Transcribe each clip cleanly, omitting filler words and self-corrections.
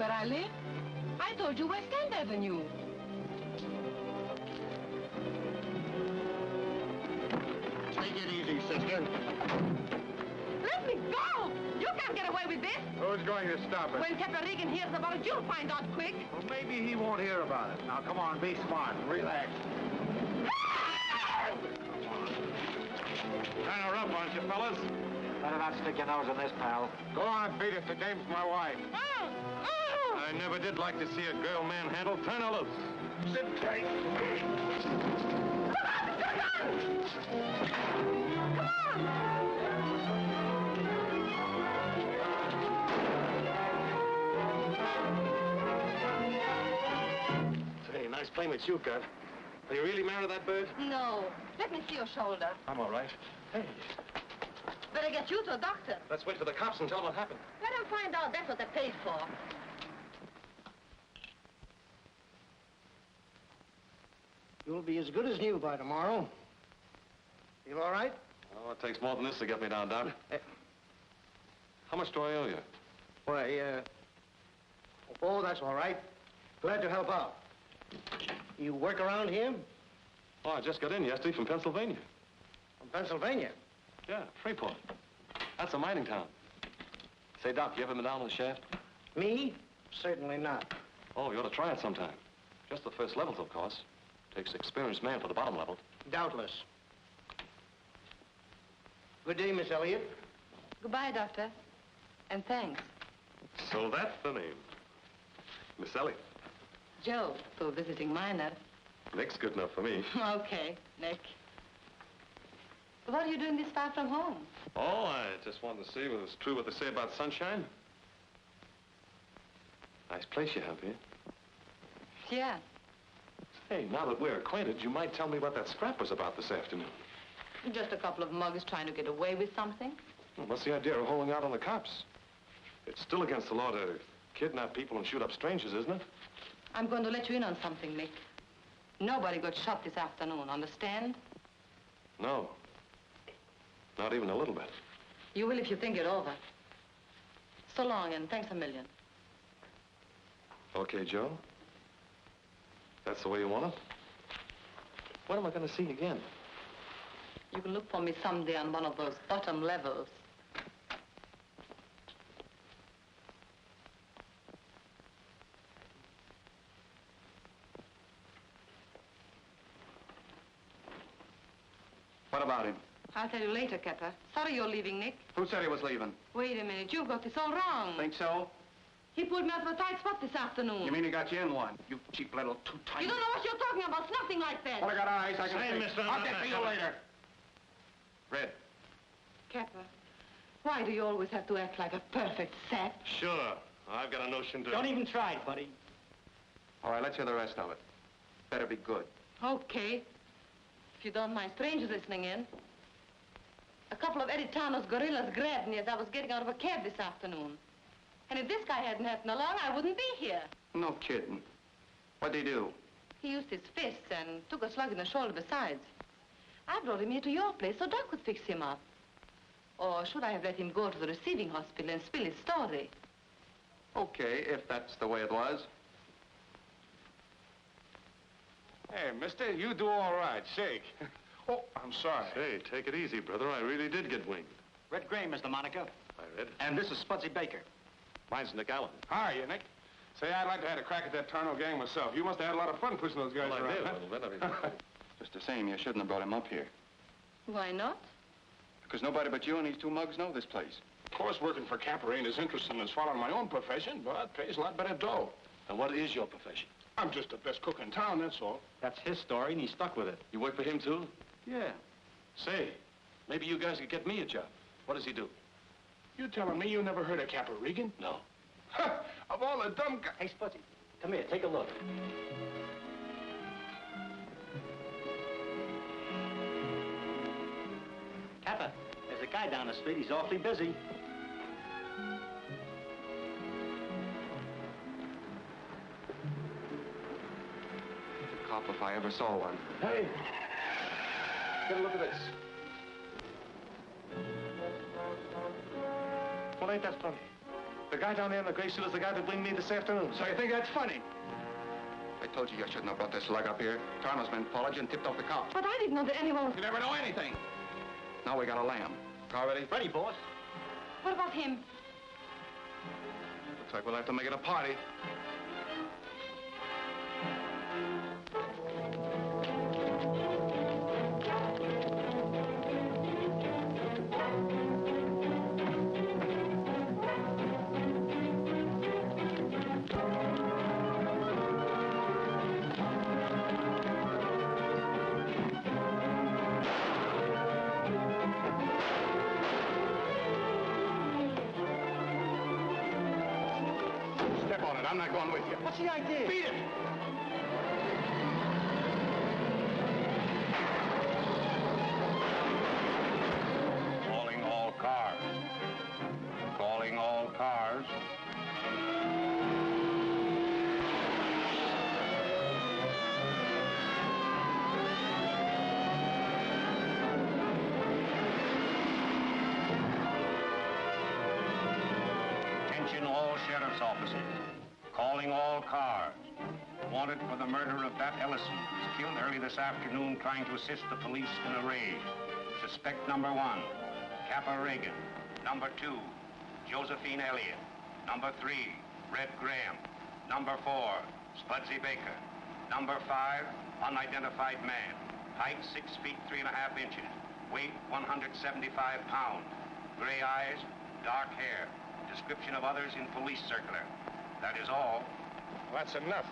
where I live? I told you West End Avenue. Take it easy, sister. Let me go! You can't get away with this. Who's going to stop it? When Captain Regan hears about it, you'll find out quick. Well, maybe he won't hear about it. Now, come on, be smart. Relax. Kind of rough, aren't you, fellas? Better not stick your nose in this, pal. Go on, beat it. The dame's my wife. I never did like to see a girl manhandled. Turn her loose. Sit tight. Come on! Say, nice playmates you got. Are you really married to that bird? No. Let me see your shoulder. I'm all right. Hey, Better get you to a doctor. let's wait for the cops and tell them what happened. Let them find out that's what they paid for. You'll be as good as new by tomorrow. Feel all right? Oh, it takes more than this to get me down, Doc. How much do I owe you? Why, oh, that's all right. Glad to help out. You work around here? Oh, I just got in yesterday from Pennsylvania. From Pennsylvania? Yeah, Freeport. That's a mining town. Say, Doc, you ever been down on the shaft? Me? Certainly not. Oh, you ought to try it sometime. Just the first levels, of course. Takes an experienced man for the bottom level. Doubtless. Good day, Miss Elliott. Goodbye, Doctor. And thanks. So that's the name. Miss Elliott. Joe, for visiting minor. Nick's good enough for me. Okay, Nick. What are you doing this far from home? Oh, I just wanted to see whether it's true what they say about sunshine. Nice place you have here. Yeah. Hey, now that we're acquainted, you might tell me what that scrap was about this afternoon. Just a couple of mugs trying to get away with something. Well, what's the idea of holding out on the cops? It's still against the law to kidnap people and shoot up strangers, isn't it? I'm going to let you in on something, Nick. Nobody got shot this afternoon, understand? No. Not even a little bit. You will if you think it over. So long, and thanks a million. Okay, Joe. That's the way you want it? When am I going to see you again? You can look for me someday on one of those bottom levels. What about him? I'll tell you later, Kepper. Sorry you're leaving, Nick. Who said he was leaving? Wait a minute, you've got this all wrong. Think so? He pulled me out of a tight spot this afternoon. You mean he got you in one? You cheap little two-time... You don't know what you're talking about. It's nothing like that. Well, I got eyes. I can Say, see. mister, I'll not get that to you fella. later. Red. Kepper, why do you always have to act like a perfect sap? Sure. I've got a notion to... Don't even try it, buddy. All right, let's hear the rest of it. Better be good. Okay. If you don't mind strangers listening in. A couple of Eddie Tano's gorillas grabbed me as I was getting out of a cab this afternoon. And if this guy hadn't happened along, I wouldn't be here. No kidding. What'd he do? He used his fists and took a slug in the shoulder besides. I brought him here to your place so Doc could fix him up. Or should I have let him go to the receiving hospital and spill his story? Okay, if that's the way it was. Hey, mister, you do all right. Shake. Oh, I'm sorry. Hey, take it easy, brother. I really did get winged. Red Gray, Mr. Monica. I read. And this is Spudsy Baker. Mine's Nick Allen. How are you, Nick? Say, I'd like to have a crack at that Tarno gang myself. You must have had a lot of fun pushing those guys Well, I around. did a huh? little bit. I mean, Just the same, you shouldn't have brought him up here. Why not? Because nobody but you and these two mugs know this place. Of course, working for Capper ain't as interesting as following my own profession, but it pays a lot better dough. and what is your profession? I'm just the best cook in town, that's all. That's his story, and he stuck with it. You work for him, too? Yeah. Say, maybe you guys could get me a job. What does he do? You telling me you never heard of Capper Regan? No. Of all the dumb guys. Hey, Spudsy, come here, take a look. Capper, there's a guy down the street. He's awfully busy. A cop if I ever saw one. Hey! Get a look at this. Well, ain't that funny? The guy down there in the gray suit is the guy that blamed me this afternoon. So you think that's funny? I told you shouldn't have brought this lug up here. Tarno's men followed you and tipped off the cops. But I didn't know that anyone... You never know anything. Now we got a lamb. Car ready? Ready, boss. What about him? Looks like we'll have to make it a party. Step on it. I'm not going with you. What's the idea? Beat it! Calling all cars. Calling all cars. Attention all sheriff's officers. Calling all cars. Wanted for the murder of Bat Ellison, who was killed early this afternoon trying to assist the police in a raid. Suspect number 1, Kappa Reagan. Number 2, Josephine Elliott. Number 3, Red Graham. Number 4, Spudsy Baker. Number 5, unidentified man. Height 6 feet 3.5 inches. Weight 175 pounds. Gray eyes, dark hair. Description of others in police circular. That is all. Well, that's enough.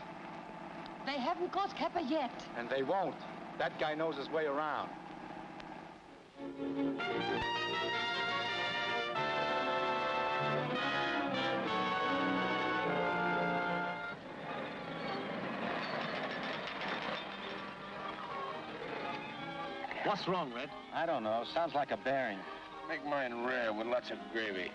They haven't caught Kappa yet. And they won't. That guy knows his way around. What's wrong, Red? I don't know. Sounds like a bearing. Make mine rare with lots of gravy.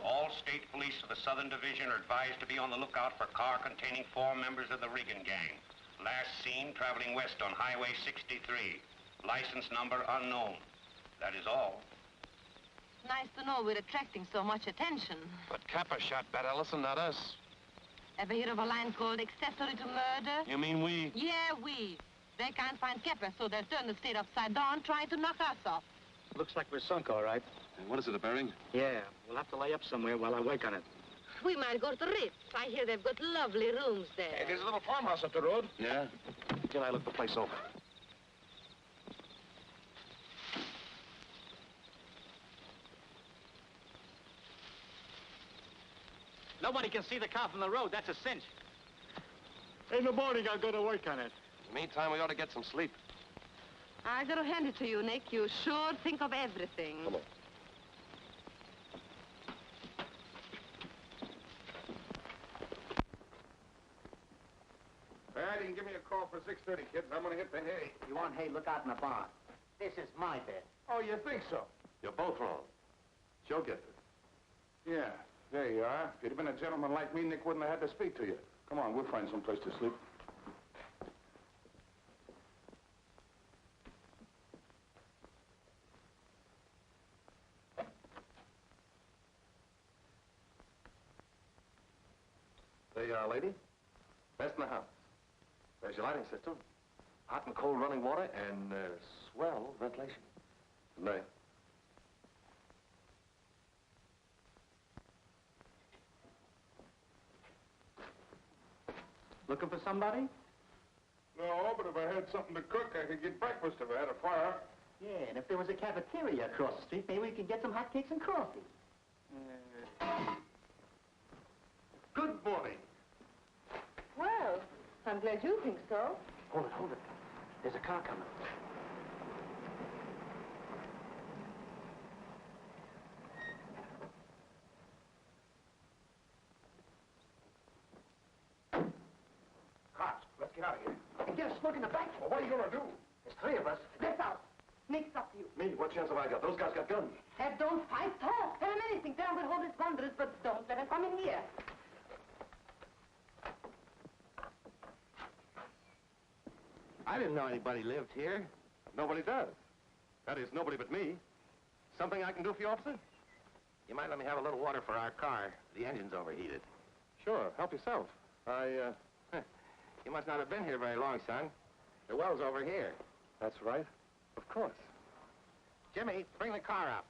All state police of the Southern Division are advised to be on the lookout for car containing 4 members of the Reagan gang. Last seen traveling west on Highway 63. License number unknown. That is all. Nice to know we're attracting so much attention. But Kappa shot Bat Ellison, not us. Ever hear of a line called accessory to murder? You mean we? Yeah, we. They can't find Kappa, so they'll turn the state upside down trying to knock us off. Looks like we're sunk, all right. And what is it, a bearing? Yeah, we'll have to lay up somewhere while I work on it. We might go to the Ritz. I hear they've got lovely rooms there. Hey, there's a little farmhouse up the road. Yeah? Can I look the place over? Nobody can see the car from the road. That's a cinch. In the morning, I'll go to work on it. In the meantime, we ought to get some sleep. I gotta hand it to you, Nick. You sure think of everything. Come on. All right, you can give me a call for 6:30, kids. I'm gonna hit the hay. You want hay, look out in the barn. This is my bed. Oh, you think so? You're both wrong. She'll get there. Yeah, there you are. If you'd have been a gentleman like me, Nick wouldn't have had to speak to you. Come on, we'll find some place to sleep. There you are, lady. Best in the house. There's your lighting system. Hot and cold running water and swell ventilation. Good night. Looking for somebody? No, but if I had something to cook, I could get breakfast if I had a fire. Yeah, and if there was a cafeteria across the street, maybe we could get some hotcakes and coffee. Good morning. Well, I'm glad you think so. Hold it. There's a car coming. Cops, let's get out of here. Get a smoke in the back. Well, what are you gonna do? There's 3 of us. Let's out. Nick's up to you. Me? What chance have I got? Those guys got guns. Don't fight. Talk. Tell him anything. Tell him we'll hold his wonders, but don't let him come in here. I didn't know anybody lived here. Nobody does. That is, nobody but me. Something I can do for you, officer? You might let me have a little water for our car. The engine's overheated. Sure, help yourself. You must not have been here very long, son. The well's over here. That's right. Of course. Jimmy, bring the car up.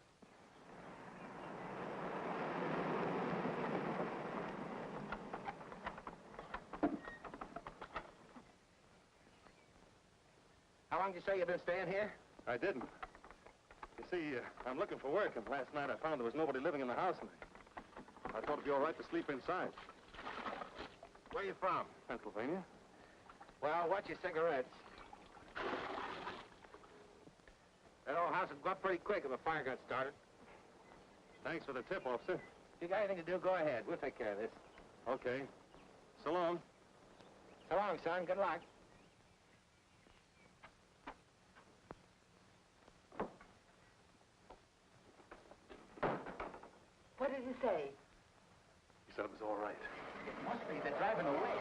How long did you say you've been staying here? I didn't. You see, I'm looking for work, and last night I found there was nobody living in the house, and I thought it'd be all right to sleep inside. Where are you from? Pennsylvania. Well, watch your cigarettes. That old house would go up pretty quick if a fire got started. Thanks for the tip, officer. If you got anything to do, go ahead. We'll take care of this. Okay. So long. So long, son. Good luck. What did he say? He said it was all right. It must be. They're driving away.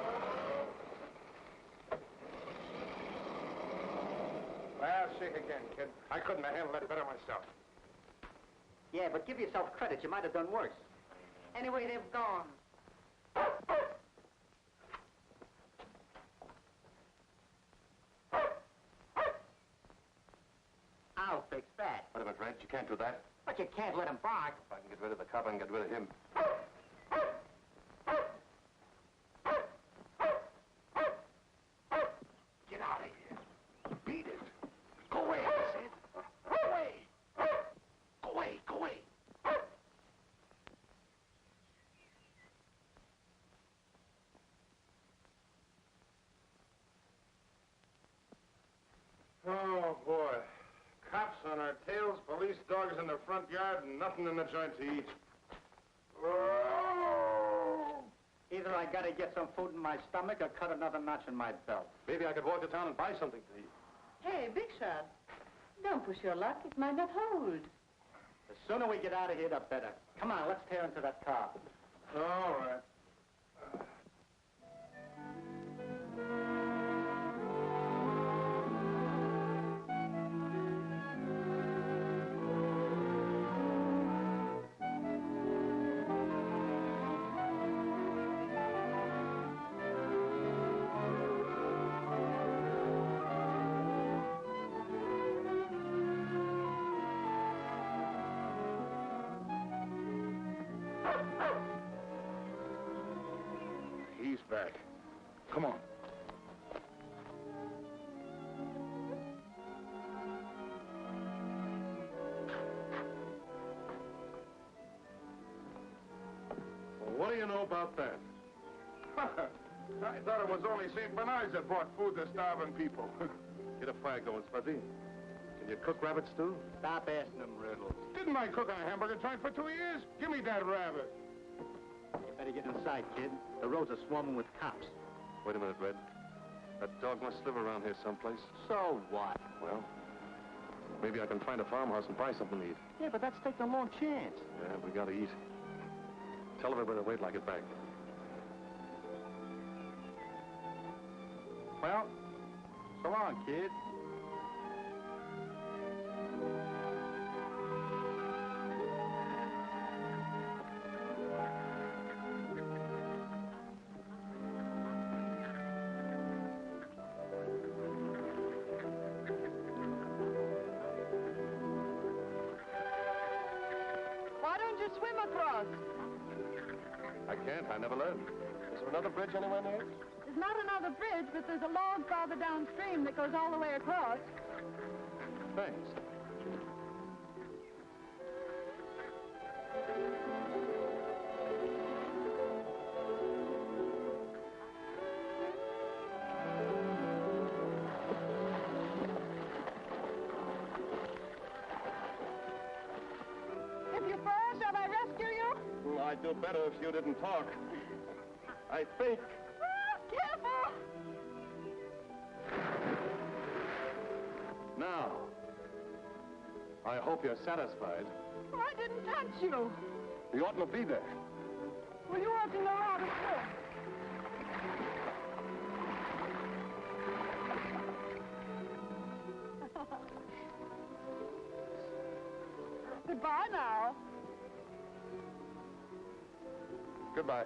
Well, shake again, kid. I couldn't have handled that better myself. Yeah, but give yourself credit. You might have done worse. Anyway, they've gone. I'll fix that. Wait a minute, Red. You can't do that. But you can't let him bark. If I can get rid of the cop, I can get rid of him. Get out of here. Beat it. Go away, I said. Go away. Go away, go away. Oh, boy. Cops on our tails, police dogs in the front yard, and nothing in the joint to eat. Oh! Either I gotta get some food in my stomach or cut another notch in my belt. Maybe I could walk to town and buy something to eat. Hey, Big Shot, don't push your luck. It might not hold. The sooner we get out of here, the better. Come on, let's tear into that car. All right. He's back. Come on. Well, what do you know about that? I thought it was only St. Bernard's that brought food to starving people. Get a fire going, Spudzy. Can you cook rabbit stew? Stop asking them riddles. Didn't I cook on a hamburger joint for 2 years? Give me that rabbit. You better get inside, kid. The roads are swarming with cops. Wait a minute, Red. That dog must live around here someplace. So what? Well, maybe I can find a farmhouse and buy something to eat. Yeah, but that's taking a long chance. Yeah, we gotta eat. Tell everybody to wait till I get back. Well, so long, kid. Why don't you swim across? I can't. I never learned. Is there another bridge anywhere near? There's not another bridge, but there's a log farther downstream that goes all the way across. Thanks. If you fall, shall I rescue you? Well, I'd do better if you didn't talk. I think. Careful! Now, I hope you're satisfied. I didn't touch you. You oughtn't to be there. Well, you ought to know how to swim. Goodbye now. Goodbye.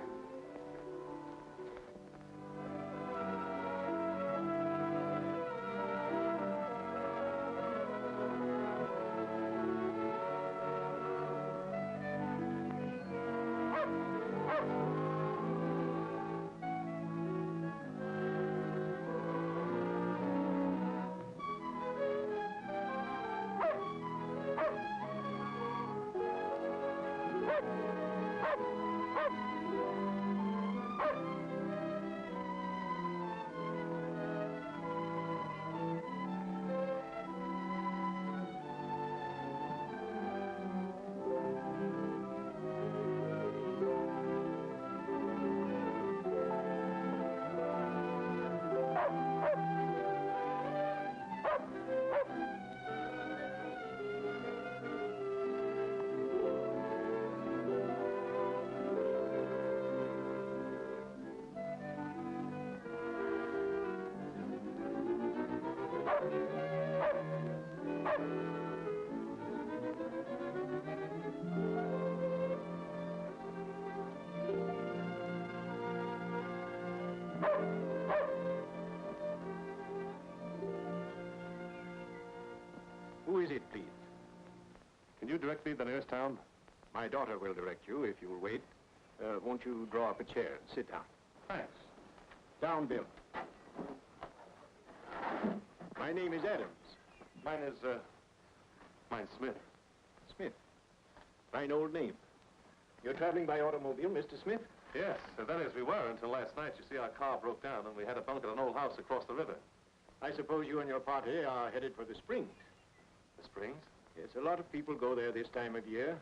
Who is it, please? Can you direct me to the nearest town? My daughter will direct you if you'll wait. Won't you draw up a chair and sit down? Thanks. Down, Bill. My name is Adams. Mine's Smith. Smith. Fine old name. You're traveling by automobile, Mr. Smith? Yes, that is, we were until last night. You see, our car broke down and we had to bunk at an old house across the river. I suppose you and your party are headed for the Springs. The Springs? Yes, a lot of people go there this time of year.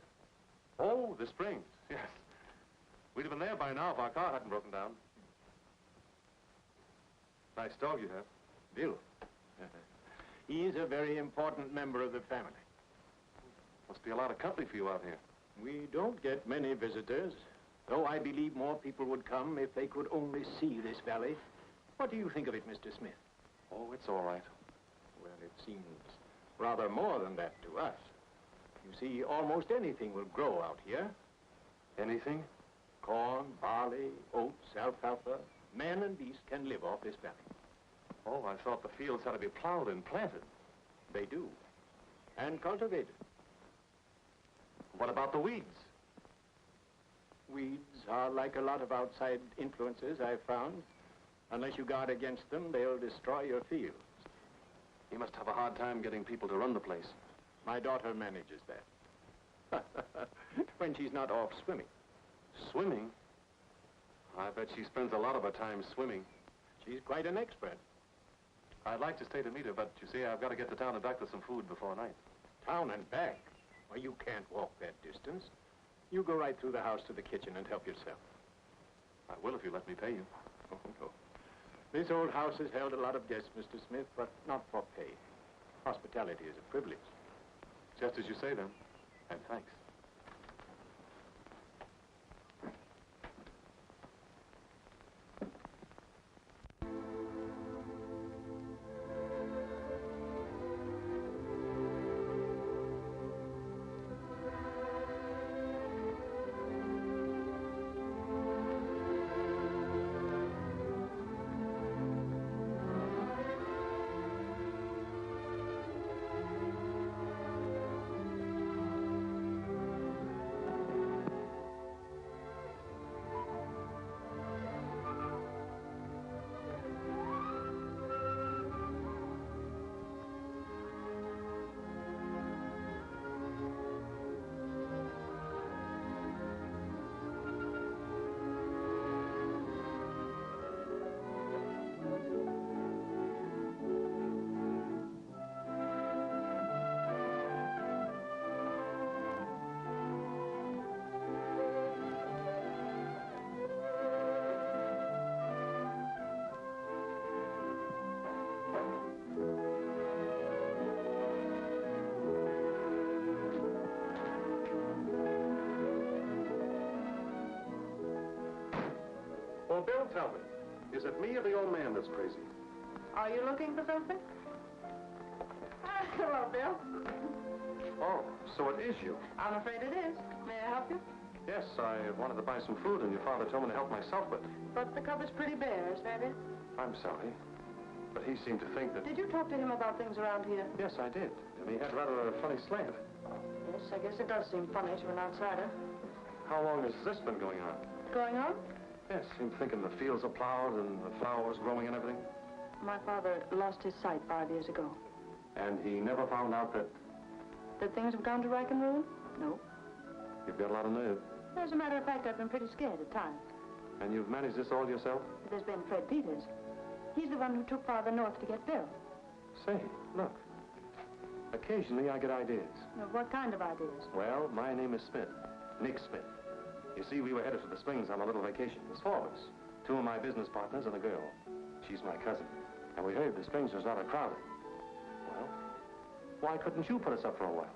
Oh, the Springs, yes. We'd have been there by now if our car hadn't broken down. Nice dog you have. Bill. He is a very important member of the family. Must be a lot of company for you out here. We don't get many visitors, though I believe more people would come if they could only see this valley. What do you think of it, Mr. Smith? Oh, it's all right. Well, it seems rather more than that to us. You see, almost anything will grow out here. Anything? Corn, barley, oats, alfalfa. Man and beast can live off this valley. Oh, I thought the fields had to be plowed and planted. They do. And cultivated. What about the weeds? Weeds are like a lot of outside influences I've found. Unless you guard against them, they'll destroy your fields. You must have a hard time getting people to run the place. My daughter manages that. When she's not off swimming. Swimming? I bet she spends a lot of her time swimming. She's quite an expert. I'd like to stay to meet her, but you see, I've got to get to town and back for some food before night. Town and back? Well, you can't walk that distance. You go right through the house to the kitchen and help yourself. I will if you let me pay you. Oh, no. This old house has held a lot of guests, Mr. Smith, but not for pay. Hospitality is a privilege. Just as you say, then. And thanks. Well, Bill, tell me, is it me or the old man that's crazy? Are you looking for something? Hello, Bill. Oh, so it is you. I'm afraid it is. May I help you? Yes, I wanted to buy some food, and your father told me to help myself, but But the cupboard's pretty bare, is that it? I'm sorry. But he seemed to think that... Did you talk to him about things around here? Yes, I did. And he had rather a funny slant. Yes, I guess it does seem funny to an outsider. How long has this been going on? Going on? Yes, him thinking the fields are plowed and the flowers growing and everything. My father lost his sight 5 years ago. And he never found out that That things have gone to rack and ruin? No. you've got a lot of nerve. As a matter of fact, I've been pretty scared at times. And you've managed this all yourself? There's been Fred Peters. He's the one who took Father north to get Bill. Say, look. Occasionally I get ideas. Now, what kind of ideas? Well, my name is Smith. Nick Smith. You see, we were headed for the Springs on a little vacation. There's 4 of us. 2 of my business partners and a girl. She's my cousin. And we heard the Springs was rather crowded. Well, why couldn't you put us up for a while?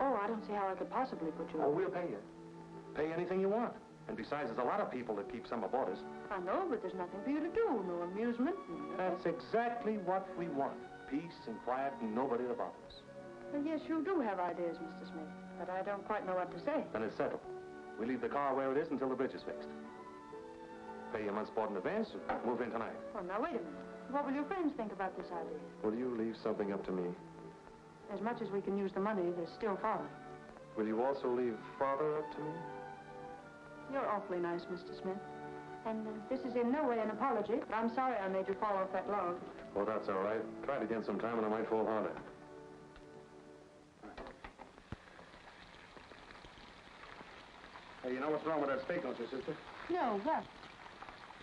Oh, I don't see how I could possibly put you Oh, up. we'll pay you. Pay anything you want. And besides, there's a lot of people that keep summer boarders. I know, but there's nothing for you to do. No amusement. That's exactly what we want. Peace and quiet and nobody to bother us. Well, yes, you do have ideas, Mr. Smith. But I don't quite know what to say. Then it's settled. We leave the car where it is until the bridge is fixed. Pay your month's board in advance and move in tonight. Well, now, wait a minute. What will your friends think about this idea? Will you leave something up to me? As much as we can use the money, there's still Father. Will you also leave Father up to me? You're awfully nice, Mr. Smith. And this is in no way an apology, but I'm sorry I made you fall off that log. Well, that's all right. Try it again sometime and I might fall harder. Hey, you know what's wrong with that steak, don't you, sister? No, what?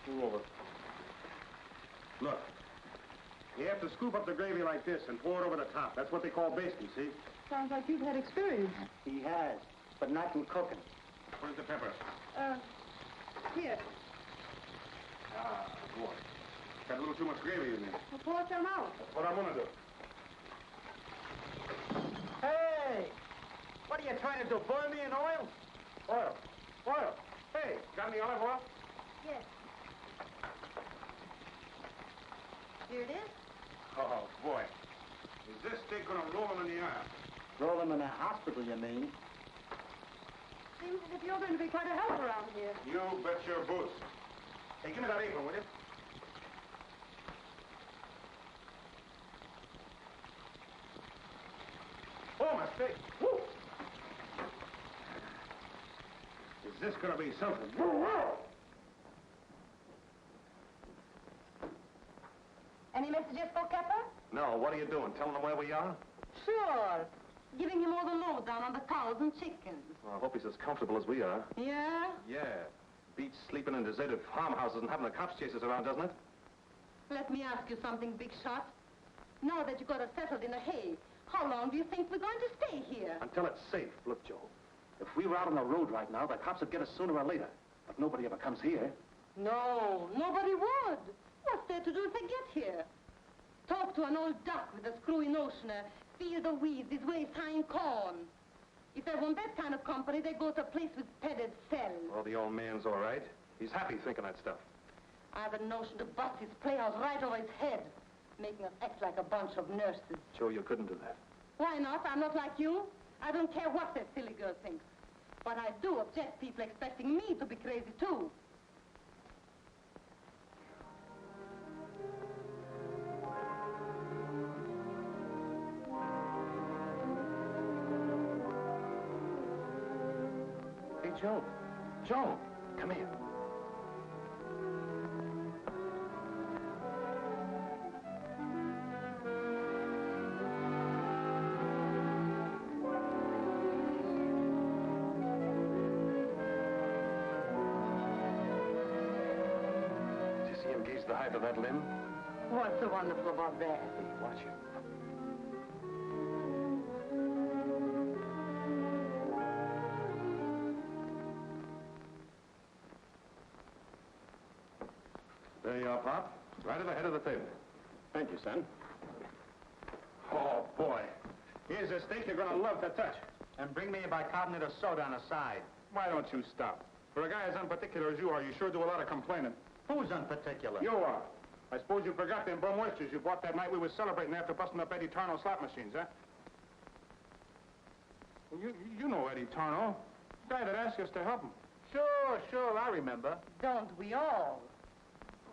Move over. Look. You have to scoop up the gravy like this and pour it over the top. That's what they call basting, see? Sounds like you've had experience. He has, but not in cooking. Where's the pepper? Here. Ah, boy. Got a little too much gravy in there. Well, pour some out. That's what I'm gonna do. Hey! What are you trying to do, boil me in oil? Oil. Oil. Hey, got any olive oil? Yes. Here it is. Oh, boy. Is this steak gonna roll him in the iron? Roll him in a hospital, you mean? Seems as if you're going to be quite a help around here. You bet your boots. Hey, give me that apron, will you? Oh, my steak. Woo! Is this gonna be something? Any messages for Kepper? No, what are you doing? Telling them where we are? Sure. Giving him all the lowdown on the cows and chickens. Well, I hope he's as comfortable as we are. Yeah? Yeah. Beats sleeping in deserted farmhouses and having the cops chase us around, doesn't it? Let me ask you something, Big Shot. Now that you got us settled in a hay, how long do you think we're going to stay here? Until it's safe. Look, Joe. If we were out on the road right now, the cops would get us sooner or later. But nobody ever comes here. No, nobody would. What's there to do if they get here? Talk to an old duck with a screwy notioner, feel the weeds, his waist high in corn. If they want that kind of company, they go to a place with padded cells. Well, the old man's all right. He's happy thinking that stuff. I have a notion to bust his playhouse right over his head, making us act like a bunch of nurses. Joe, you couldn't do that. Why not? I'm not like you. I don't care what that silly girl thinks. But I do object people expecting me to be crazy, too. Hey, Joe. Joe, come here. Did you see him gaze the height of that limb? What's so wonderful about that? Watch him. There you are, Pop. Right at the head of the table. Thank you, son. Oh, boy. Here's a steak you're gonna love to touch. And bring me a bicarbonate of soda on the side. Why don't you stop? For a guy as unparticular as you are, you sure do a lot of complaining. Who's unparticular? You are. I suppose you forgot them bum oysters you bought that night we was celebrating after busting up Eddie Tarno's slot machines, huh? You know Eddie Tarno. The guy that asked us to help him. Sure, I remember. Don't we all?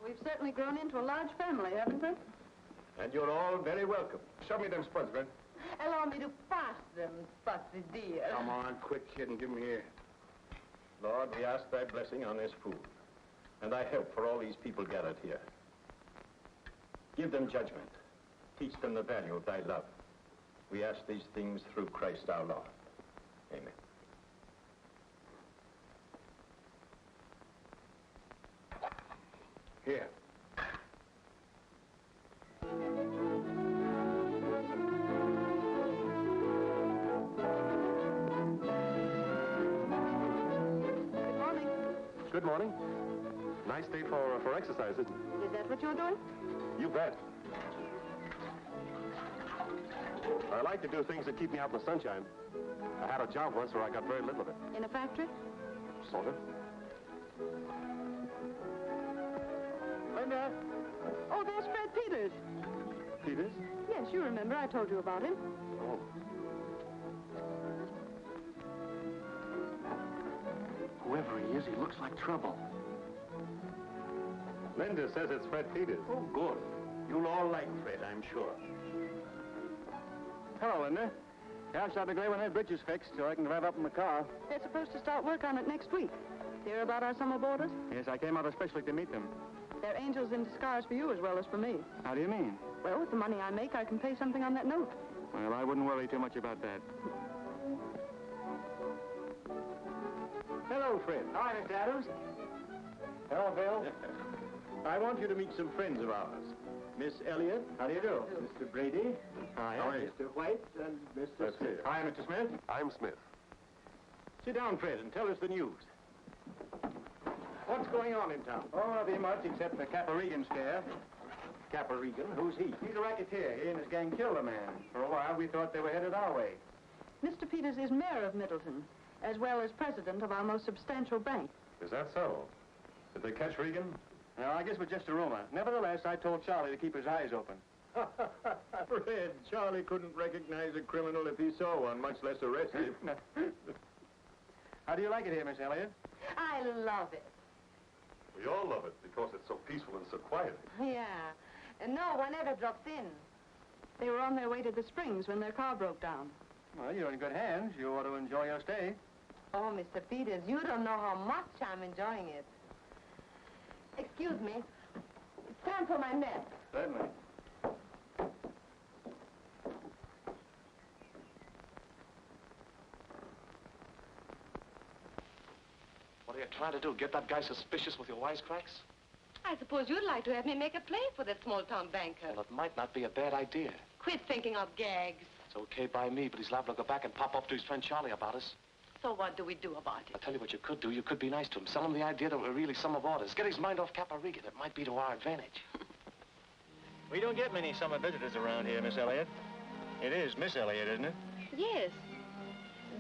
We've certainly grown into a large family, haven't we? And you're all very welcome. Show me them spuds, Fred. Allow me to pass them, Spotty dear. Come on, quick, kid, and give them here. Lord, we ask thy blessing on this food, and thy help for all these people gathered here. Give them judgment. Teach them the value of thy love. We ask these things through Christ our Lord. Amen. Here. Good morning. Nice day for exercise, isn't it? Is that what you're doing? You bet. I like to do things that keep me out in the sunshine. I had a job once where I got very little of it. In a factory? Sort of. Linda? Oh, there's Fred Peters. Peters? Yes, you remember. I told you about him. Oh. Whoever he is, he looks like trouble. Linda says it's Fred Peters. Oh, good. You'll all like Fred, I'm sure. Hello, Linda. Yeah, I shot the gray when that bridge is fixed, so I can drive up in the car. They're supposed to start work on it next week. Hear about our summer boarders? Yes, I came out especially to meet them. They're angels in disguise for you as well as for me. How do you mean? Well, with the money I make, I can pay something on that note. Well, I wouldn't worry too much about that. Hello, Fred. Hi, Mr. Adams. Hello, Bill. I want you to meet some friends of ours. Miss Elliott. How do you do? Mr. Brady. Hi. How are you? Mr. White and Mr. Let's see. Smith. Hi, Mr. Smith. I'm Smith. Sit down, Fred, and tell us the news. What's going on in town? Oh, nothing much except the Cappa-Regan scare. Cappa-Regan? Who's he? He's a racketeer. He and his gang killed a man. For a while, we thought they were headed our way. Mr. Peters is mayor of Middleton, as well as president of our most substantial bank. Is that so? Did they catch Regan? No, I guess it was just a rumor. Nevertheless, I told Charlie to keep his eyes open. Fred, Charlie couldn't recognize a criminal if he saw one, much less arrest him. How do you like it here, Miss Elliott? I love it. We all love it because it's so peaceful and so quiet. Yeah. And no one ever drops in. They were on their way to the Springs when their car broke down. Well, you're in good hands. You ought to enjoy your stay. Oh, Mr. Peters, you don't know how much I'm enjoying it. Excuse me. It's time for my mess. Certainly. What are you trying to do? Get that guy suspicious with your wisecracks? I suppose you'd like to have me make a play for that small-town banker. Well, it might not be a bad idea. Quit thinking of gags. It's okay by me, but he's liable to go back and pop up to his friend Charlie about us. So what do we do about I'll it? tell you what you could do. You could be nice to him. Sell him the idea that we're really summer boarders. Get his mind off Cappa-Regan. It might be to our advantage. We don't get many summer visitors around here, Miss Elliott. It is Miss Elliott, isn't it? Yes.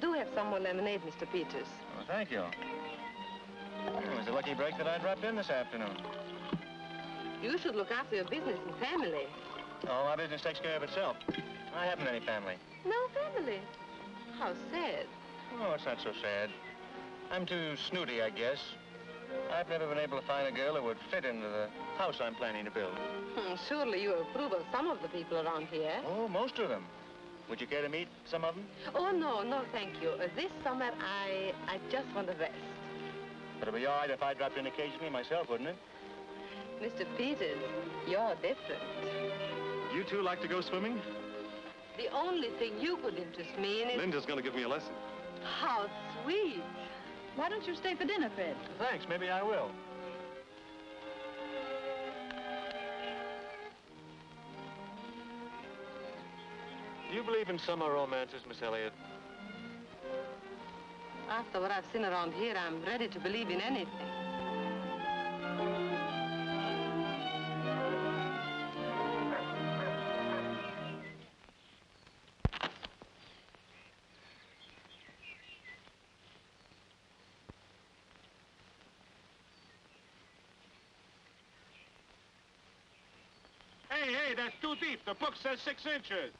Do have some more lemonade, Mr. Peters. Oh, thank you. It was a lucky break that I dropped in this afternoon. You should look after your business and family. Oh, my business takes care of itself. I haven't any family. No family. How sad. Oh, it's not so sad. I'm too snooty, I guess. I've never been able to find a girl that would fit into the house I'm planning to build. Surely you approve of some of the people around here. Oh, most of them. Would you care to meet some of them? Oh, no, thank you. This summer, I just want to rest. But it'd be all right if I dropped in occasionally myself, wouldn't it? Mr. Peters, you're different. You two like to go swimming? The only thing you could interest me in is... Linda's going to give me a lesson. How sweet. Why don't you stay for dinner, Fred? Thanks, maybe I will. Do you believe in summer romances, Miss Elliott? After what I've seen around here, I'm ready to believe in anything. Hey, that's too deep. The book says 6 inches.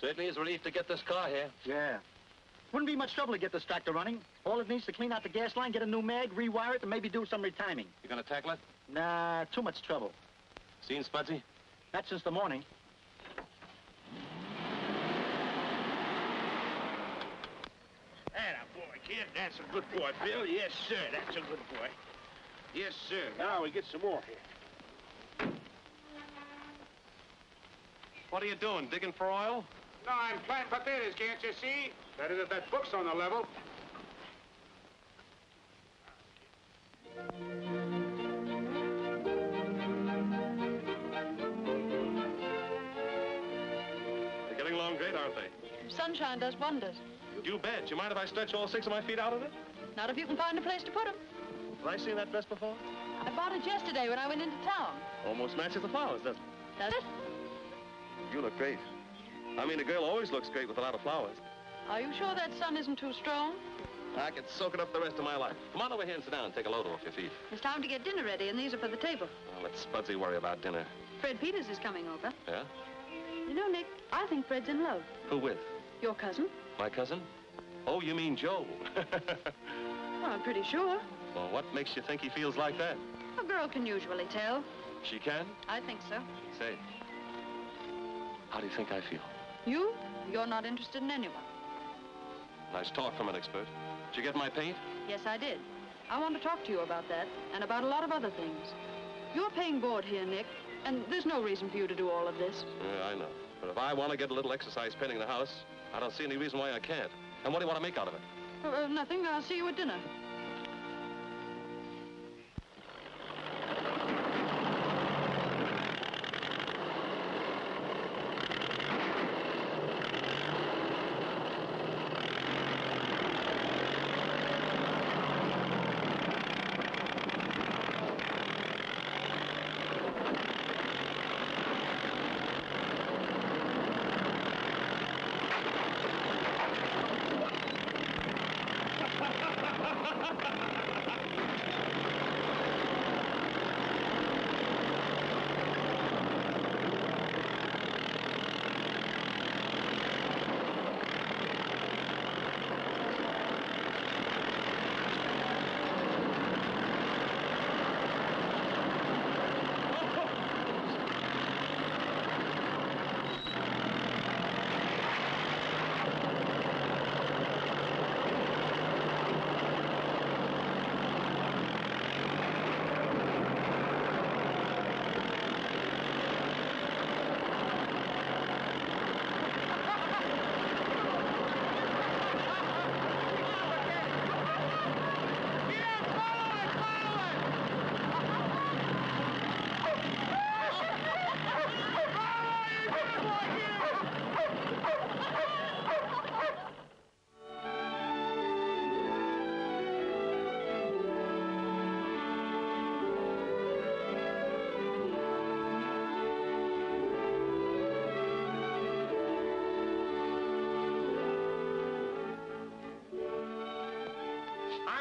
Certainly is a relief to get this car here. Yeah. Wouldn't be much trouble to get this tractor running. All it needs to clean out the gas line, get a new mag, rewire it, and maybe do some retiming. You gonna tackle it? Nah, too much trouble. Seen Spudsy? Not since the morning. Atta boy, kid. That's a good boy, Bill. Yes, sir. That's a good boy. Yes, sir. Now we get some more here. What are you doing, digging for oil? No, I'm planting potatoes, can't you see? That is, if that book's on the level. They're getting along great, aren't they? Sunshine does wonders. You bet. You mind if I stretch all 6 of my feet out of it? Not if you can find a place to put them. Have I seen that dress before? I bought it yesterday when I went into town. Almost matches the flowers, doesn't it? Does it? You look great. I mean, a girl always looks great with a lot of flowers. Are you sure that sun isn't too strong? I could soak it up the rest of my life. Come on over here and sit down and take a load off your feet. It's time to get dinner ready, and these are for the table. Well, let Spudsy worry about dinner. Fred Peters is coming over. Yeah? You know, Nick, I think Fred's in love. Who with? Your cousin? My cousin? Oh, you mean Joe. Well, I'm pretty sure. Well, what makes you think he feels like that? A girl can usually tell. She can? I think so. Say, how do you think I feel? You? You're not interested in anyone. Nice talk from an expert. Did you get my paint? Yes, I did. I want to talk to you about that, and about a lot of other things. You're paying board here, Nick, and there's no reason for you to do all of this. Yeah, I know. But if I want to get a little exercise painting the house, I don't see any reason why I can't. And what do you want to make out of it? Nothing. I'll see you at dinner.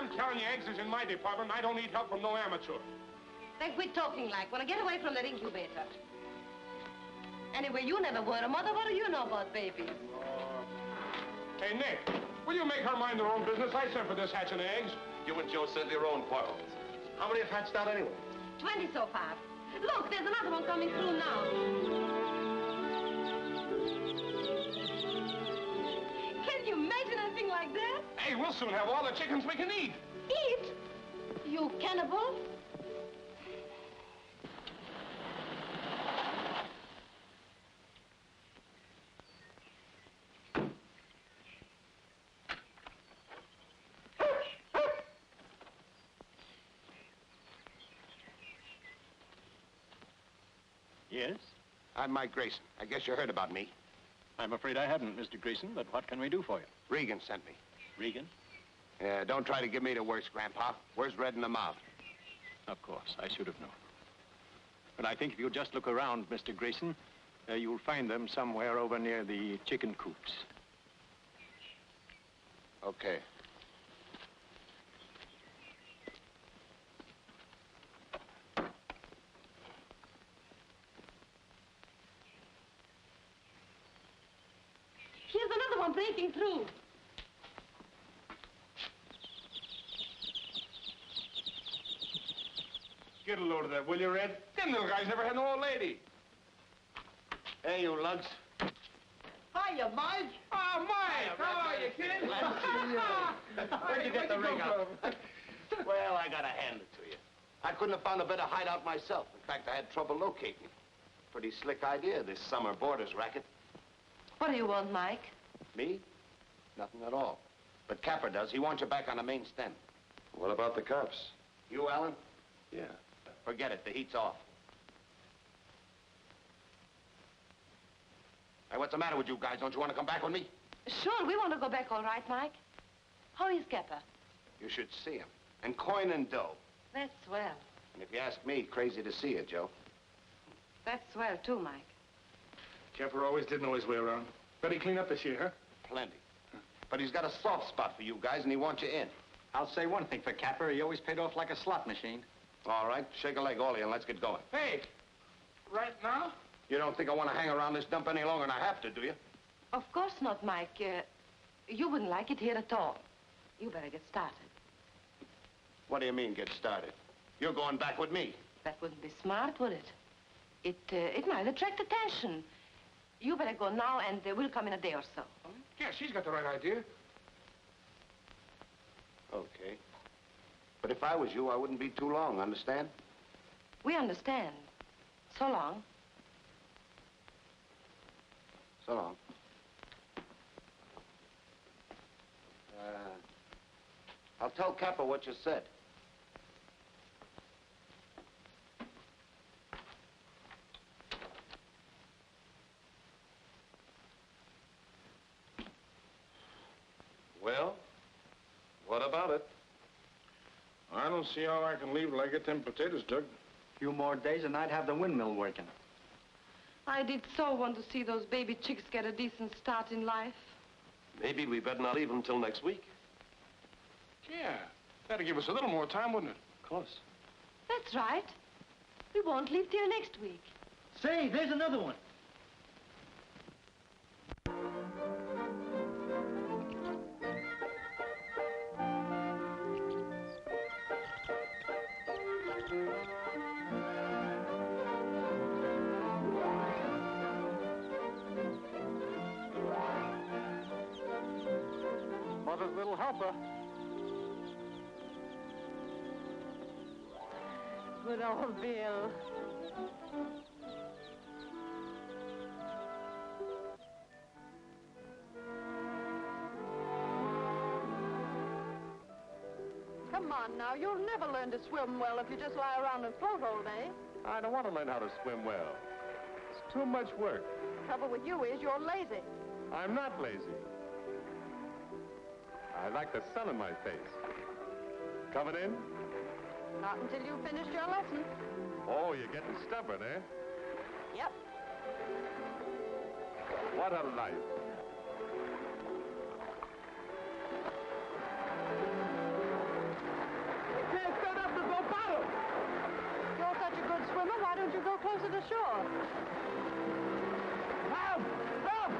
I'm telling you, eggs is in my department. I don't need help from no amateur. Then quit talking like. Wanna get away from that incubator. Anyway, you never were a mother. What do you know about babies? Hey, Nick, will you make her mind her own business? I sent for this hatching eggs. You and Joe settle your own quarrels. How many have hatched out anyway? 20 so far. Look, there's another one coming through now. Can you imagine anything like that? Hey, we'll soon have all the chickens we can eat. Eat? You cannibal? Yes? I'm Mike Grayson. I guess you heard about me. I'm afraid I haven't, Mr. Grayson, but what can we do for you? Regan sent me. Regan? Yeah, don't try to give me the worst, Grandpa. Where's red in the mouth? Of course, I should have known. But I think if you just look around, Mr. Grayson, you'll find them somewhere over near the chicken coops. Okay. sneaking through. Get a load of that, will you, Red? Them little guys never had no old lady. Hey, you lugs. Hiya, Mike. Oh, Mike, how are you, kid? Where'd you get the rig out? Well, I gotta hand it to you. I couldn't have found a better hideout myself. In fact, I had trouble locating it. Pretty slick idea, this summer boarders racket. What do you want, Mike? Me? Nothing at all. But Capper does. He wants you back on the main stem. What about the cops? You, Alan? Yeah. Forget it. The heat's off. Hey, what's the matter with you guys? Don't you want to come back with me? Sure, we want to go back all right, Mike. How is Capper? You should see him. And coin and dough. That's swell. And if you ask me, crazy to see you, Joe. That's swell, too, Mike. Capper always did know his way around. Better clean up this year, huh? Plenty. But he's got a soft spot for you guys, and he wants you in. I'll say one thing for Capper. He always paid off like a slot machine. All right, shake a leg, all of you, and let's get going. Hey, right now? You don't think I want to hang around this dump any longer than I have to, do you? Of course not, Mike. You wouldn't like it here at all. You better get started. What do you mean, get started? You're going back with me. That wouldn't be smart, would it? It might attract attention. You better go now, and we'll come in a day or so. Yeah, she's got the right idea. Okay. But if I was you, I wouldn't be too long, understand? We understand. So long. So long. I'll tell Capper what you said. Well, what about it? I don't see how I can leave till I get them potatoes dug. A few more days and I'd have the windmill working. I did so want to see those baby chicks get a decent start in life. Maybe we better not leave until next week. Yeah, that'd give us a little more time, wouldn't it? Of course. That's right. We won't leave till next week. Say, there's another one. Mother's little helper. Good old Bill. Come on now, you'll never learn to swim well if you just lie around and float all day. I don't want to learn how to swim well. It's too much work. Trouble with you is you're lazy. I'm not lazy. I like the sun in my face. Coming in? Not until you've finished your lesson. Oh, you're getting stubborn, eh? Yep. What a life. You can't stand up to go bottom. If you're such a good swimmer, why don't you go closer to shore? Help! Help!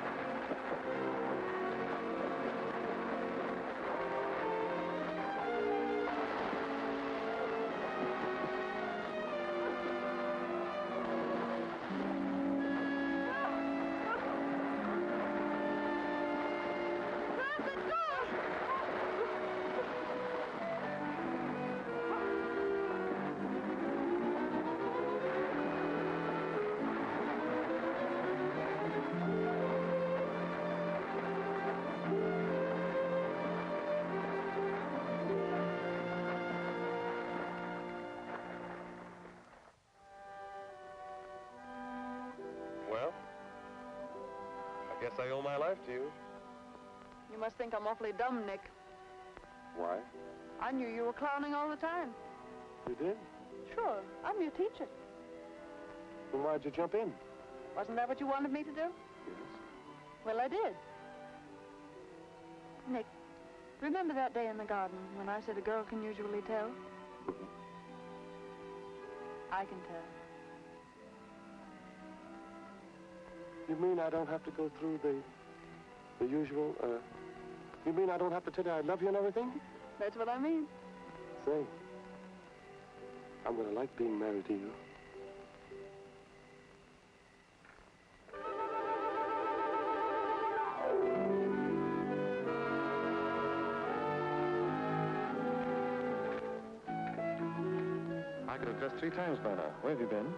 Well, I guess I owe my life to you. You must think I'm awfully dumb, Nick. Why? I knew you were clowning all the time. You did? Sure, I'm your teacher. Then why'd you jump in? Wasn't that what you wanted me to do? Yes. Well, I did. Nick, remember that day in the garden when I said a girl can usually tell? I can tell. You mean I don't have to go through the The usual, you mean I don't have to tell you I love you and everything? That's what I mean. Say, I'm gonna like being married to you. I could have dressed 3 times by now. Where have you been?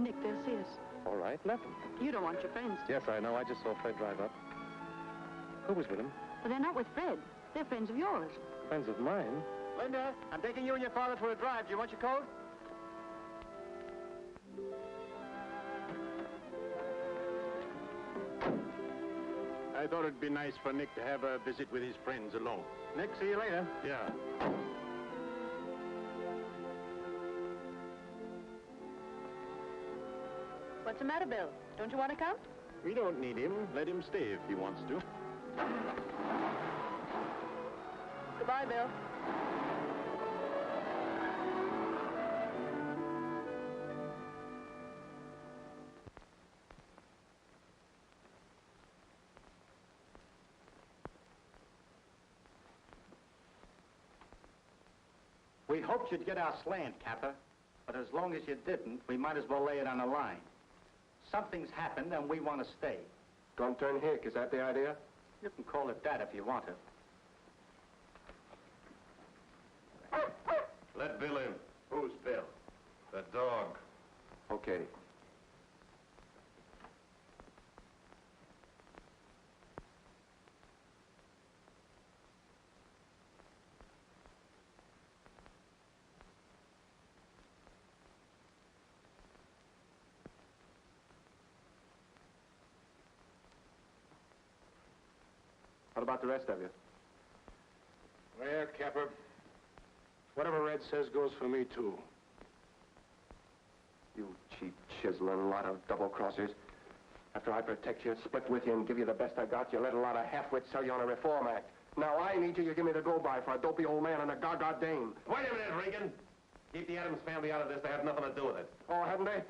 Nick, they'll see us. All right, left them. You don't want your friends to. Yes, I know. I just saw Fred drive up. Who was with him? But they're not with Fred. They're friends of yours. Friends of mine. Linda, I'm taking you and your father for a drive. Do you want your coat? I thought it'd be nice for Nick to have a visit with his friends alone. Nick, see you later. Yeah. What's the matter, Bill? Don't you want to come? We don't need him. Let him stay if he wants to. Goodbye, Bill. We hoped you'd get our slant, Capper. But as long as you didn't, we might as well lay it on the line. Something's happened, and we want to stay. Don't turn hick. Is that the idea? You can call it that if you want to. Let Bill in. Who's Bill? The dog. Okay. What about the rest of you? Well, Capper, whatever Red says goes for me, too. You cheap, chiseling lot of double-crossers. After I protect you, split with you, and give you the best I got, you let a lot of half-wits sell you on a reform act. Now I need you, you give me the go-by for a dopey old man and a gaga dame. Wait a minute, Regan. Keep the Adams family out of this. They have nothing to do with it. Oh, haven't they?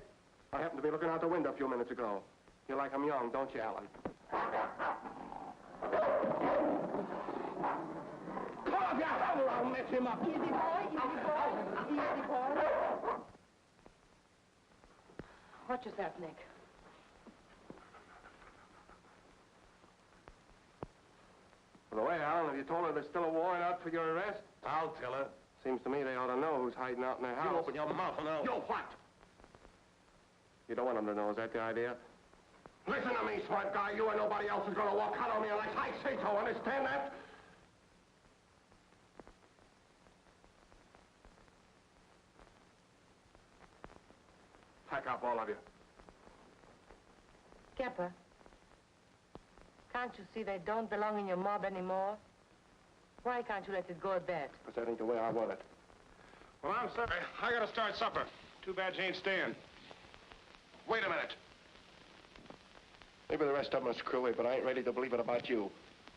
I happened to be looking out the window a few minutes ago. You like 'em young, don't you, Alan? Come on, I'll mess him up. Easy, boy. Easy, boy. Watch yourself, Nick. By the way, Alan, have you told her there's still a warrant out for your arrest? I'll tell her. Seems to me they ought to know who's hiding out in their house. You open your mouth and I'll... You what? You don't want them to know, is that the idea? Listen to me, smart guy. You and nobody else is going to walk out on me unless I say so. Understand that? Pack up, all of you. Capper, can't you see they don't belong in your mob anymore? Why can't you let it go at that? Because that ain't the way I want it. Well, I'm sorry. I gotta start supper. Too bad you ain't staying. Wait a minute. Maybe the rest of them are screwy, but I ain't ready to believe it about you.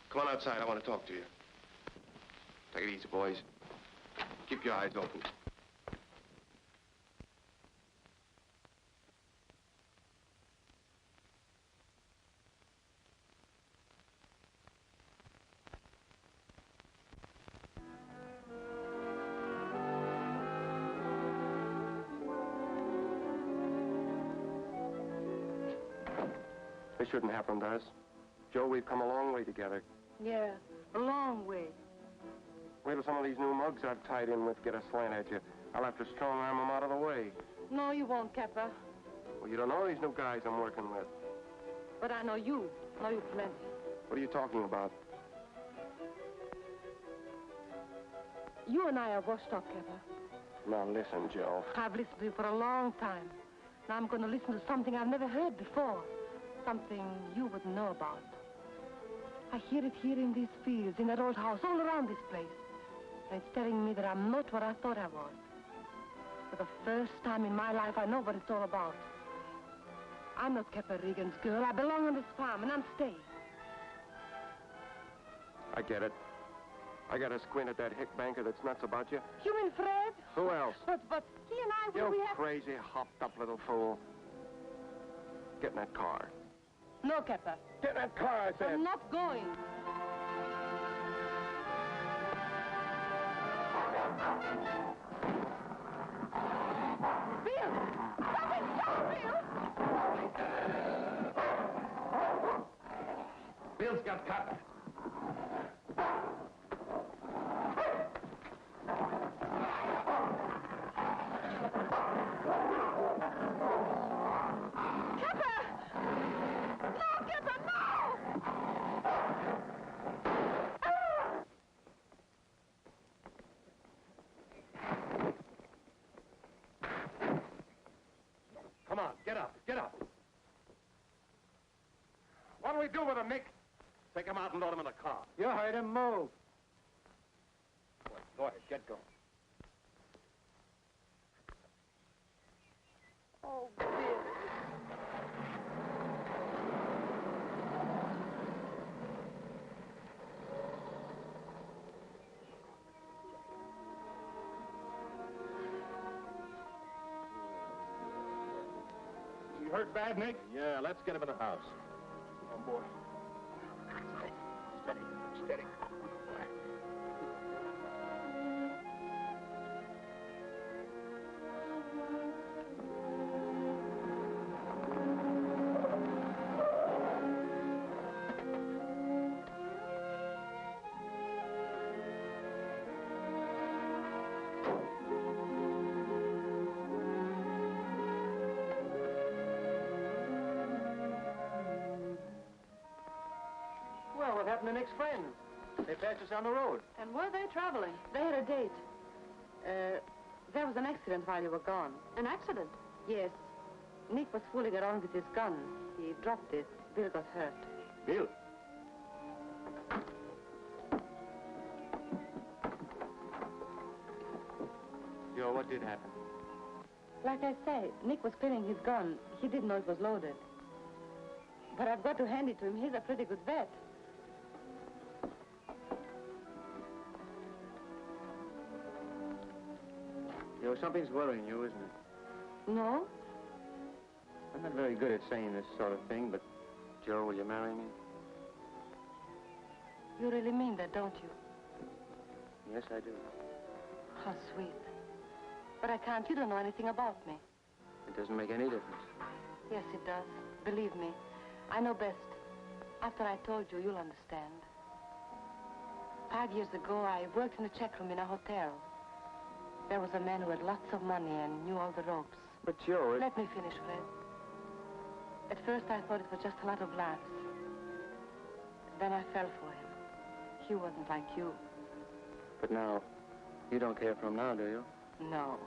Come on outside. I want to talk to you. Take it easy, boys. Keep your eyes open. This shouldn't happen to us. Joe, we've come a long way together. Yeah, a long way. Wait till some of these new mugs I've tied in with get a slant at you. I'll have to strong-arm them out of the way. No, you won't, Capper. Well, you don't know these new guys I'm working with. But I know you. Know you plenty. What are you talking about? You and I are washed up, Capper. Now, listen, Joe. I've listened to you for a long time. Now I'm going to listen to something I've never heard before. Something you wouldn't know about. I hear it here in these fields, in that old house, all around this place. And it's telling me that I'm not what I thought I was. For the first time in my life, I know what it's all about. I'm not Capper Regan's girl. I belong on this farm, and I'm staying. I get it. I got to squint at that hick banker that's nuts about you. You mean Fred? Who else? But he and I, You we have... crazy, hopped-up little fool. Get in that car. No, Capper. Get in that car, I said. I'm not going. Bill! Something, stop, Bill! Bill's got Capper. Come on, get up, get up. What do we do with him, Nick? Take him out and load him in the car. You heard him. Move. Go ahead, get going. Oh, Bill. You hurt bad, Nick? Yeah, let's get him in the house. Come on, boy. Steady, steady. Well, what happened to Nick's friends? They passed us on the road. And were they traveling? They had a date. There was an accident while you were gone. An accident? Yes. Nick was fooling around with his gun. He dropped it. Bill got hurt. Bill. Joe, what did happen? Like I say, Nick was cleaning his gun. He didn't know it was loaded. But I've got to hand it to him. He's a pretty good vet. Joe, something's worrying you, isn't it? No? I'm not very good at saying this sort of thing, but Joe, will you marry me? You really mean that, don't you? Yes, I do. How sweet. But I can't. You don't know anything about me. It doesn't make any difference. Yes, it does. Believe me. I know best. After I told you, you'll understand. 5 years ago, I worked in a check room in a hotel. There was a man who had lots of money and knew all the ropes. But Joe, Let me finish, Fred. At first, I thought it was just a lot of laughs. Then I fell for him. He wasn't like you. But now, you don't care for him now, do you? No.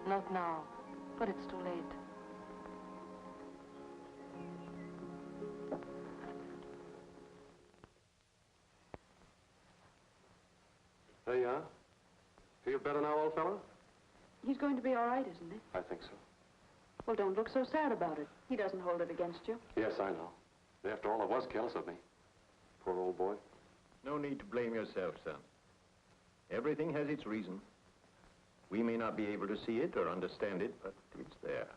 Not now. But it's too late. There you are. Feel better now, old fellow? He's going to be all right, isn't he? I think so. Well, don't look so sad about it. He doesn't hold it against you. Yes, I know. After all, it was careless of me. Poor old boy. No need to blame yourself, son. Everything has its reason. We may not be able to see it or understand it, but it's there.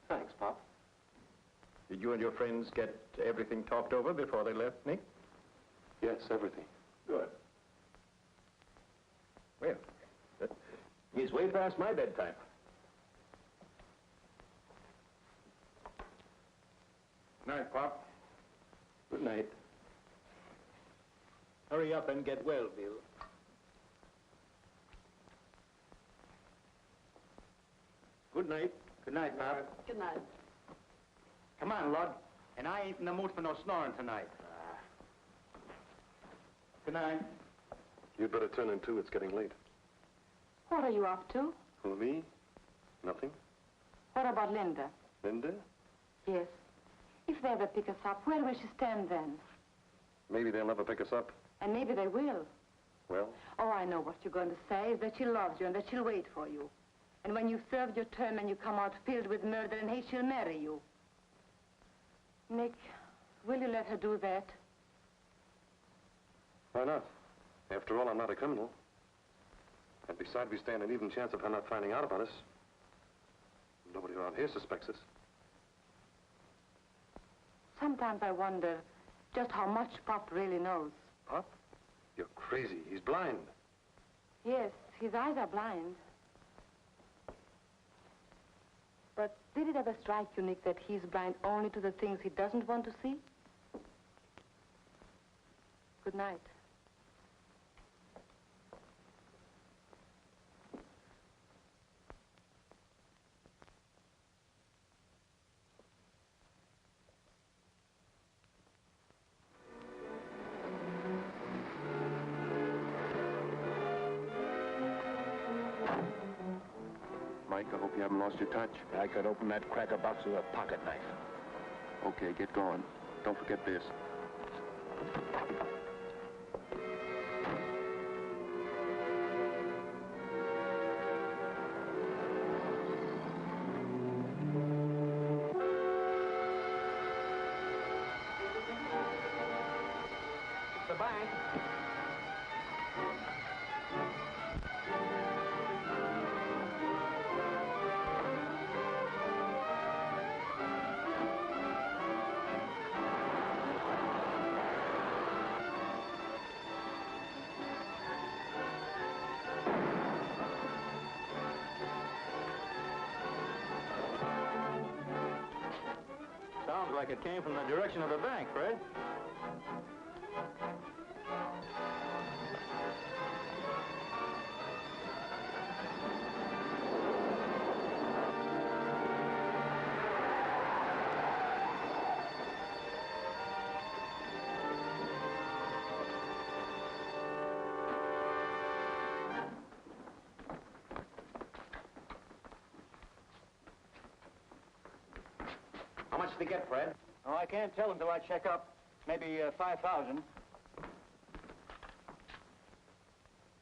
Thanks, Pop. Did you and your friends get everything talked over before they left, Nick? Yes, everything. Good. Well, he's way past my bedtime. Night, Pop. Good night. Hurry up and get well, Bill. Good night. Good night, Pop. Good night. Come on, Lud. And I ain't in the mood for no snoring tonight. Good night. You'd better turn in, too. It's getting late. What are you off to? Who, me? Nothing. What about Linda? Linda? Yes. If they ever pick us up, where will she stand then? Maybe they'll never pick us up. And maybe they will. Well? Oh, I know what you're going to say, is that she loves you and that she'll wait for you. And when you've served your term and you come out filled with murder and hate, she'll marry you. Nick, will you let her do that? Why not? After all, I'm not a criminal. And besides, we stand an even chance of her not finding out about us. Nobody around here suspects us. Sometimes I wonder just how much Pop really knows. Pop? You're crazy. He's blind. Yes, his eyes are blind. But did it ever strike you, Nick, that he's blind only to the things he doesn't want to see? Good night. Mike, I hope you haven't lost your touch. I could open that cracker box with a pocket knife. Okay, get going. Don't forget this. The bank. Sounds like it came from the direction of the bank, Fred. How much did they get, Fred? Oh, I can't tell until I check up. Maybe 5,000.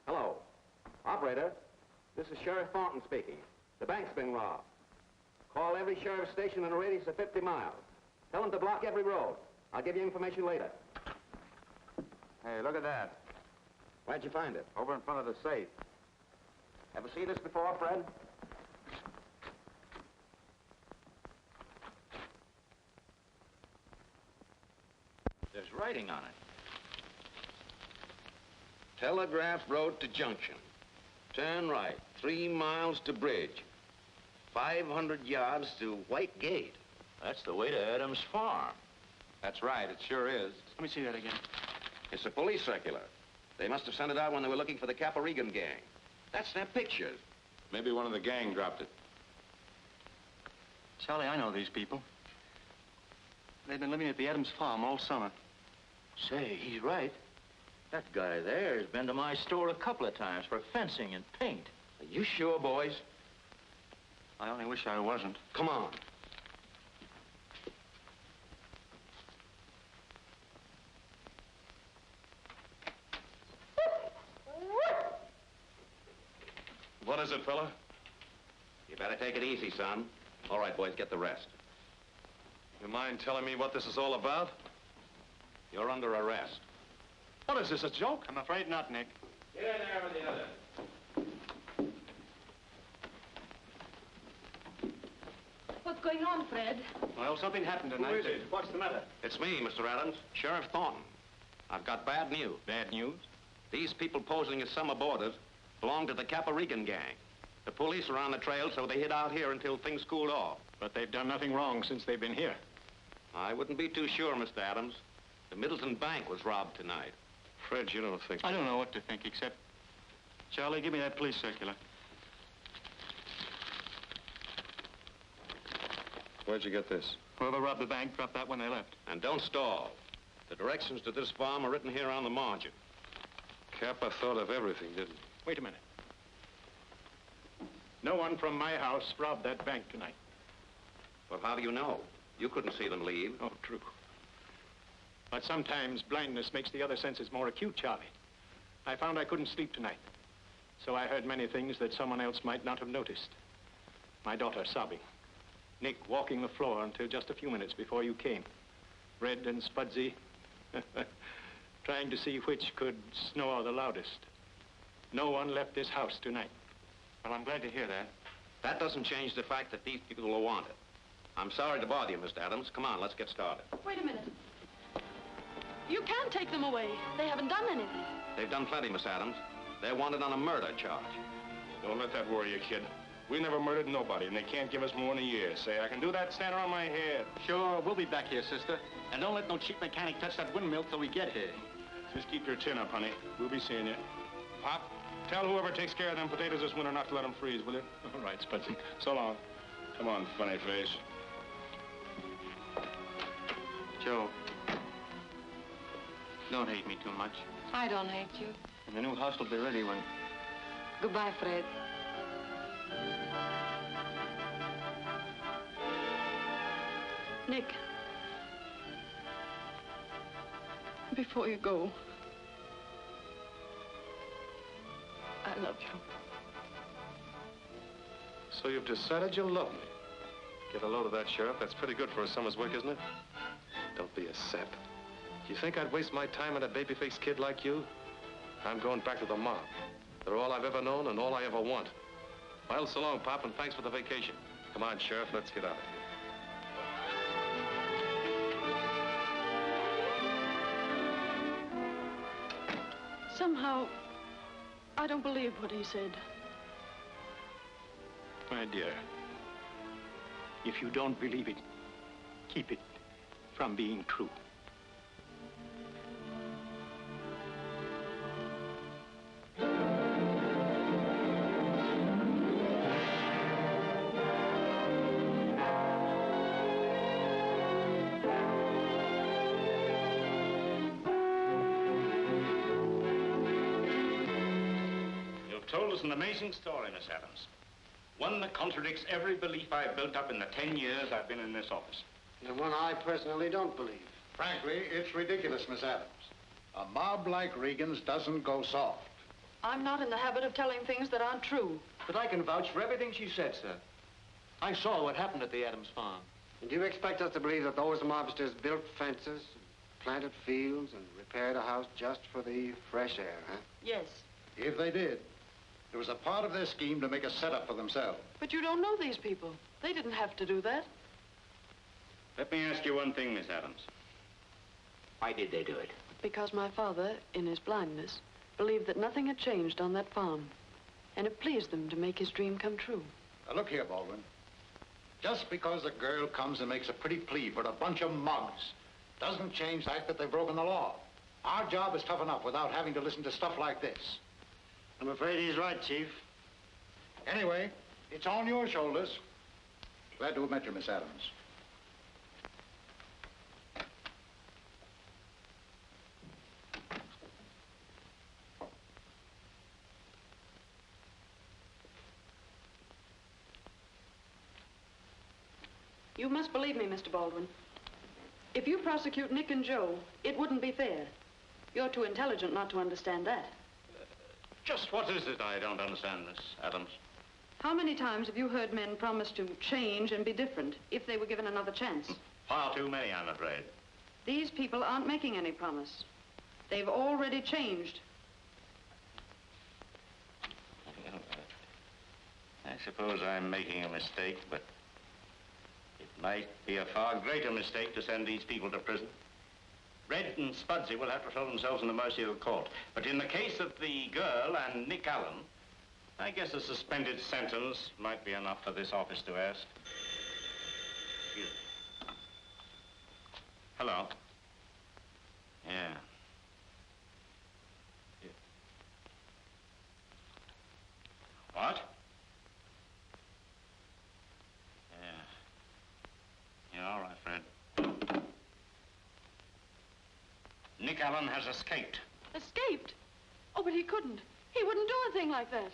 Hello. Operator, this is Sheriff Thornton speaking. The bank's been robbed. Call every sheriff's station in a radius of 50 miles. Tell them to block every road. I'll give you information later. Hey, look at that. Where'd you find it? Over in front of the safe. Ever see this before, Fred? There's writing on it. Telegraph Road to Junction. Turn right, 3 miles to Bridge. 500 yards to White Gate. That's the way to Adams Farm. That's right, it sure is. Let me see that again. It's a police circular. They must have sent it out when they were looking for the Caparigan gang. That's their pictures. Maybe one of the gang dropped it. Sally, I know these people. They've been living at the Adams Farm all summer. Say, he's right. That guy there has been to my store a couple of times for fencing and paint. Are you sure, boys? I only wish I wasn't. Come on. What is it, fella? You better take it easy, son. All right, boys, get the rest. You mind telling me what this is all about? You're under arrest. What is this, a joke? I'm afraid not, Nick. Get in there with the other. What's going on, Fred? Well, something happened tonight. Who is it? What's the matter? It's me, Mr. Adams, Sheriff Thornton. I've got bad news. Bad news? These people posing as summer boarders belong to the Caparigan gang. The police are on the trail, so they hid out here until things cooled off. But they've done nothing wrong since they've been here. I wouldn't be too sure, Mr. Adams. The Middleton Bank was robbed tonight. Fred, you don't think... I don't know what to think, except... Charlie, give me that police circular. Where'd you get this? Whoever robbed the bank dropped that when they left. And don't stall. The directions to this farm are written here on the margin. Kappa thought of everything, didn't he? Wait a minute. No one from my house robbed that bank tonight. But how do you know? You couldn't see them leave. Oh, true. But sometimes blindness makes the other senses more acute, Charlie. I found I couldn't sleep tonight. So I heard many things that someone else might not have noticed. My daughter sobbing. Nick walking the floor until just a few minutes before you came. Red and spudsy. Trying to see which could snore the loudest. No one left this house tonight. Well, I'm glad to hear that. That doesn't change the fact that these people are wanted. I'm sorry to bother you, Mr. Adams. Come on, let's get started. Wait a minute. You can't take them away. They haven't done anything. They've done plenty, Miss Adams. They're wanted on a murder charge. Don't let that worry you, kid. We never murdered nobody, and they can't give us more than a year. Say, I can do that standing on my head. Sure, we'll be back here, sister. And don't let no cheap mechanic touch that windmill till we get here. Just keep your chin up, honey. We'll be seeing you. Pop, tell whoever takes care of them potatoes this winter not to let them freeze, will you? All right, Spudsy. So long. Come on, funny face. Joe, don't hate me too much. I don't hate you. And the new house will be ready when... Goodbye, Fred. Nick, before you go, I love you. So you've decided you love me. Get a load of that, Sheriff. That's pretty good for a summer's work, isn't it? Don't be a sap. Do you think I'd waste my time on a baby-faced kid like you? I'm going back to the mob. They're all I've ever known and all I ever want. Well, so long, Pop, and thanks for the vacation. Come on, Sheriff, let's get out of here. Somehow, I don't believe what he said. My dear, if you don't believe it, keep it from being true. Told us an amazing story, Miss Adams. One that contradicts every belief I've built up in the 10 years I've been in this office. And one I personally don't believe. Frankly, it's ridiculous, Miss Adams. A mob like Regan's doesn't go soft. I'm not in the habit of telling things that aren't true. But I can vouch for everything she said, sir. I saw what happened at the Adams farm. And do you expect us to believe that those mobsters built fences, planted fields, and repaired a house just for the fresh air, huh? Yes. If they did, it was a part of their scheme to make a setup for themselves. But you don't know these people. They didn't have to do that. Let me ask you one thing, Miss Adams. Why did they do it? Because my father, in his blindness, believed that nothing had changed on that farm. And it pleased them to make his dream come true. Now, look here, Baldwin. Just because a girl comes and makes a pretty plea for a bunch of mugs doesn't change the fact that they've broken the law. Our job is tough enough without having to listen to stuff like this. I'm afraid he's right, Chief. Anyway, it's on your shoulders. Glad to have met you, Miss Adams. You must believe me, Mr. Baldwin. If you prosecute Nick and Joe, it wouldn't be fair. You're too intelligent not to understand that. Just what is it I don't understand, Miss Adams? How many times have you heard men promise to change and be different if they were given another chance? Far too many, I'm afraid. These people aren't making any promise. They've already changed. Well, I suppose I'm making a mistake, but it might be a far greater mistake to send these people to prison. Red and Spudsy will have to throw themselves in the mercy of the court. But in the case of the girl and Nick Allen, I guess a suspended sentence might be enough for this office to ask. Excuse me. Hello. Yeah. What? Yeah, all right, Fred. Nick Allen has escaped. Escaped? Oh, but he couldn't. He wouldn't do a thing like that.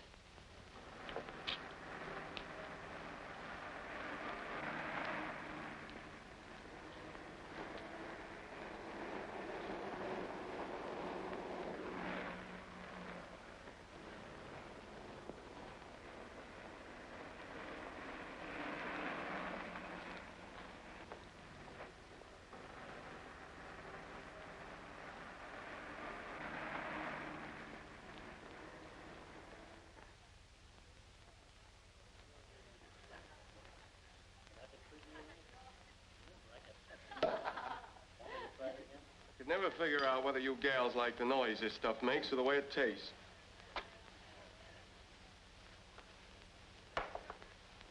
never figure out whether you gals like the noise this stuff makes or the way it tastes.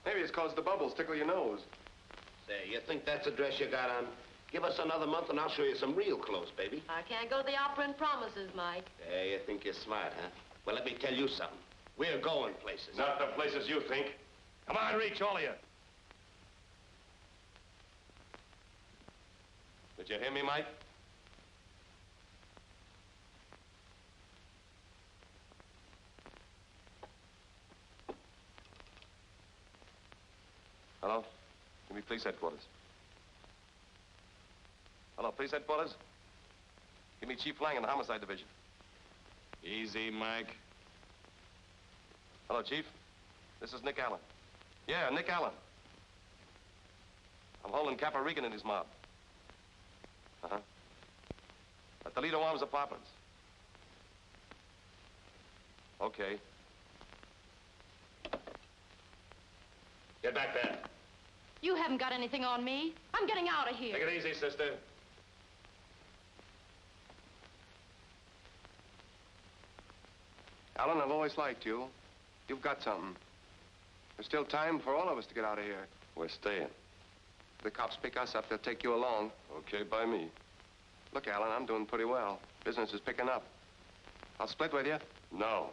Maybe it's 'cause the bubbles tickle your nose. Say, you think that's the dress you got on? Give us another month and I'll show you some real clothes, baby. I can't go to the opera and promises, Mike. Hey, you think you're smart, huh? Well, let me tell you something. We're going places. Not the places you think. Come on, reach, all of you. Did you hear me, Mike? Hello? Give me police headquarters. Hello, police headquarters? Give me Chief Lang in the homicide division. Easy, Mike. Hello, Chief. This is Nick Allen. Yeah, Nick Allen. I'm holding Capper Regan and his mob. Uh-huh. At Toledo Arms Apartments. Okay. Get back there. You haven't got anything on me. I'm getting out of here. Take it easy, sister. Alan, I've always liked you. You've got something. There's still time for all of us to get out of here. We're staying. If the cops pick us up, they'll take you along. Okay, by me. Look, Alan, I'm doing pretty well. Business is picking up. I'll split with you. No.